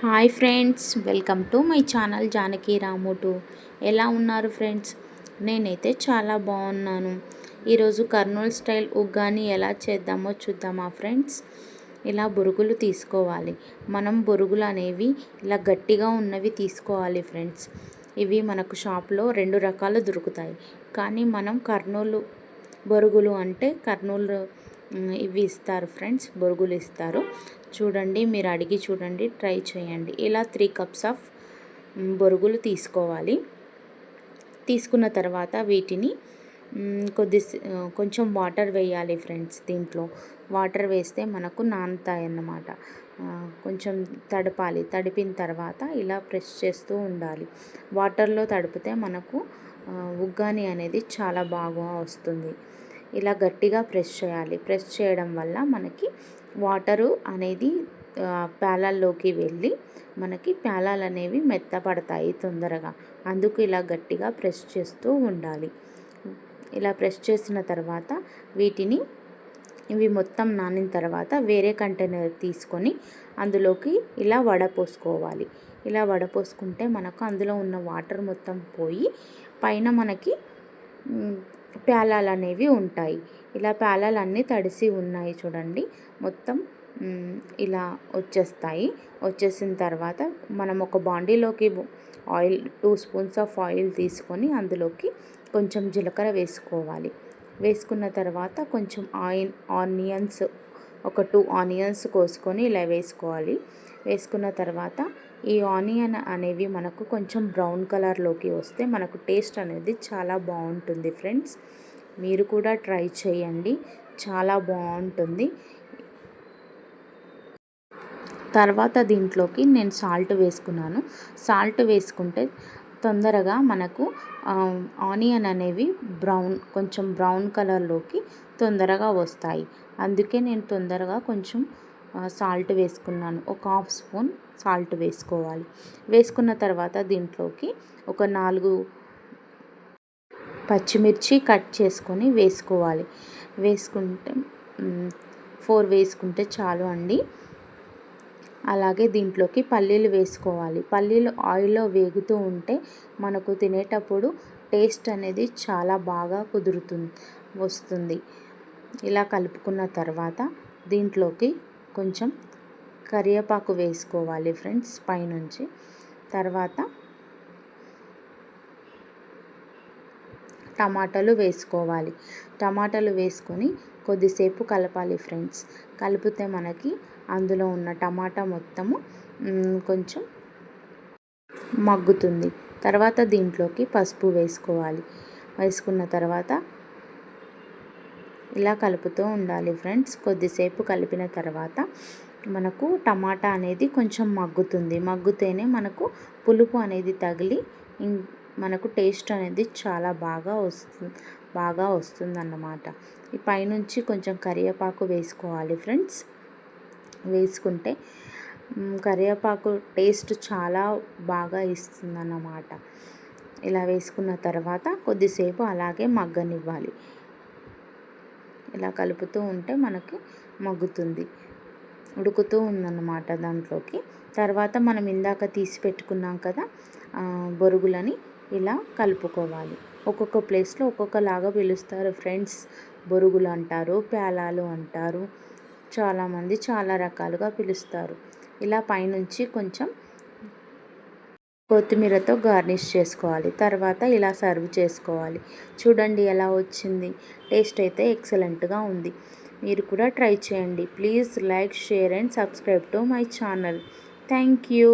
Hi friends, welcome to my channel Janaki Ramu 2. ఎలా ఉన్నారు friends? నేనైతే చాలా బాగున్నాను. ఈరోజు కర్నూలు స్టైల్ ఉగ్గాని ఎలా చేద్దామో చూద్దామా ఫ్రెండ్స్? ఇలా బొరుగులు తీసుకోవాలి. మనం బొరుగులు అనేవి ఇలా గట్టిగా ఉన్నవి తీసుకోవాలి ఫ్రెండ్స్. ఇవి మనకు షాప్లో 2 రకాలు దొరుకుతాయి, కానీ మనం కర్నూలు బొరుగులు అంటే కర్నూలు ఇవి ఇస్తారు ఫ్రెండ్స్, బొరుగులు ఇస్తారు. చూడండి, మీరు అడిగి చూడండి, ట్రై చేయండి. ఇలా 3 కప్స్ ఆఫ్ బొరుగులు తీసుకోవాలి. తీసుకున్న తర్వాత వీటిని కొంచెం వాటర్ వేయాలి ఫ్రెండ్స్. దీంట్లో వాటర్ వేస్తే మనకు నానుతాయి అన్నమాట. కొంచెం తడపాలి. తడిపిన తర్వాత ఇలా ప్రెస్ చేస్తూ ఉండాలి. వాటర్లో తడిపితే మనకు ఉగ్గాని అనేది చాలా బాగా వస్తుంది. ఇలా గట్టిగా ప్రెస్ చేయాలి. ప్రెస్ చేయడం వల్ల మనకి వాటరు అనేది పేలాల్లోకి వెళ్ళి మనకి పేలాలు అనేవి మెత్తపడతాయి తొందరగా. అందుకు ఇలా గట్టిగా ప్రెస్ చేస్తూ ఉండాలి. ఇలా ప్రెస్ చేసిన తర్వాత ఇవి మొత్తం నానిన తర్వాత వేరే కంటైనర్ తీసుకొని అందులోకి ఇలా వడపోసుకోవాలి. ఇలా వడపోసుకుంటే మనకు అందులో ఉన్న వాటర్ మొత్తం పోయి పైన మనకి పేలాలు అనేవి ఉంటాయి. ఇలా పేలాలు అన్నీ తడిసి ఉన్నాయి చూడండి, మొత్తం ఇలా వచ్చేస్తాయి. వచ్చేసిన తర్వాత మనం ఒక బాండీలోకి ఆయిల్ 2 స్పూన్స్ ఆఫ్ ఆయిల్ తీసుకొని అందులోకి కొంచెం జీలకర్ర వేసుకోవాలి. వేసుకున్న తర్వాత కొంచెం ఆనియన్స్, ఒక 2 ఆనియన్స్ కోసుకొని ఇలా వేసుకోవాలి. వేసుకున్న తర్వాత ఈ ఆనియన్ అనేవి మనకు కొంచెం బ్రౌన్ కలర్లోకి వస్తే మనకు టేస్ట్ అనేది చాలా బాగుంటుంది ఫ్రెండ్స్. మీరు కూడా ట్రై చేయండి, చాలా బాగుంటుంది. తర్వాత దీంట్లోకి నేను సాల్ట్ వేసుకున్నాను. సాల్ట్ వేసుకుంటే తొందరగా మనకు ఆనియన్ అనేవి కొంచెం బ్రౌన్ కలర్లోకి తొందరగా వస్తాయి. అందుకే నేను తొందరగా కొంచెం సాల్ట్ వేసుకున్నాను. ఒక 1/2 స్పూన్ సాల్ట్ వేసుకోవాలి. వేసుకున్న తర్వాత దీంట్లోకి ఒక 4 పచ్చిమిర్చి కట్ చేసుకొని వేసుకోవాలి. వేసుకుంటే 4 వేసుకుంటే చాలు అండి. అలాగే దీంట్లోకి పల్లీలు వేసుకోవాలి. పల్లీలు ఆయిల్లో వేగుతూ ఉంటే మనకు తినేటప్పుడు టేస్ట్ అనేది చాలా బాగా వస్తుంది. ఇలా కలుపుకున్న తర్వాత దీంట్లోకి కొంచెం కరివేపాకు వేసుకోవాలి ఫ్రెండ్స్ పైనుంచి. తర్వాత టమాటాలు వేసుకోవాలి. టమాటాలు వేసుకొని కొద్దిసేపు కలపాలి ఫ్రెండ్స్. కలిపితే మనకి అందులో ఉన్న టమాటా మొత్తము కొంచెం మగ్గుతుంది. తర్వాత దీంట్లోకి పసుపు వేసుకోవాలి. వేసుకున్న తర్వాత ఇలా కలుపుతూ ఉండాలి ఫ్రెండ్స్. కొద్దిసేపు కలిపిన తర్వాత మనకు టమాటా అనేది కొంచెం మగ్గుతేనే మనకు పులుపు అనేది తగిలి మనకు టేస్ట్ అనేది చాలా బాగా వస్తుందన్నమాట. ఈ పైనుంచి కొంచెం కరివేపాకు వేసుకోవాలి ఫ్రెండ్స్. వేసుకుంటే కరివేపాకు టేస్ట్ చాలా బాగా ఇస్తుందన్నమాట. ఇలా వేసుకున్న తర్వాత కొద్దిసేపు అలాగే మగ్గనివ్వాలి. ఇలా కలుపుతూ ఉంటే మనకి మగ్గుతుంది, ఉడుకుతూ ఉందన్నమాట దాంట్లోకి. తర్వాత మనం ఇందాక తీసి పెట్టుకున్నాం కదా బొరుగులని, ఇలా కలుపుకోవాలి. ఒక్కొక్క ప్లేస్లో ఒక్కొక్కలాగా పిలుస్తారు ఫ్రెండ్స్. బొరుగులు అంటారు, పేలాలు అంటారు, చాలామంది చాలా రకాలుగా పిలుస్తారు. ఇలా పైనుంచి కొంచెం కొత్తిమీరతో గార్నిష్ చేసుకోవాలి. తర్వాత ఇలా సర్వ్ చేసుకోవాలి. చూడండి ఎలా వచ్చింది. టేస్ట్ అయితే ఎక్సలెంట్గా ఉంది. మీరు కూడా ట్రై చేయండి. Please like, share and subscribe to my channel. Thank you.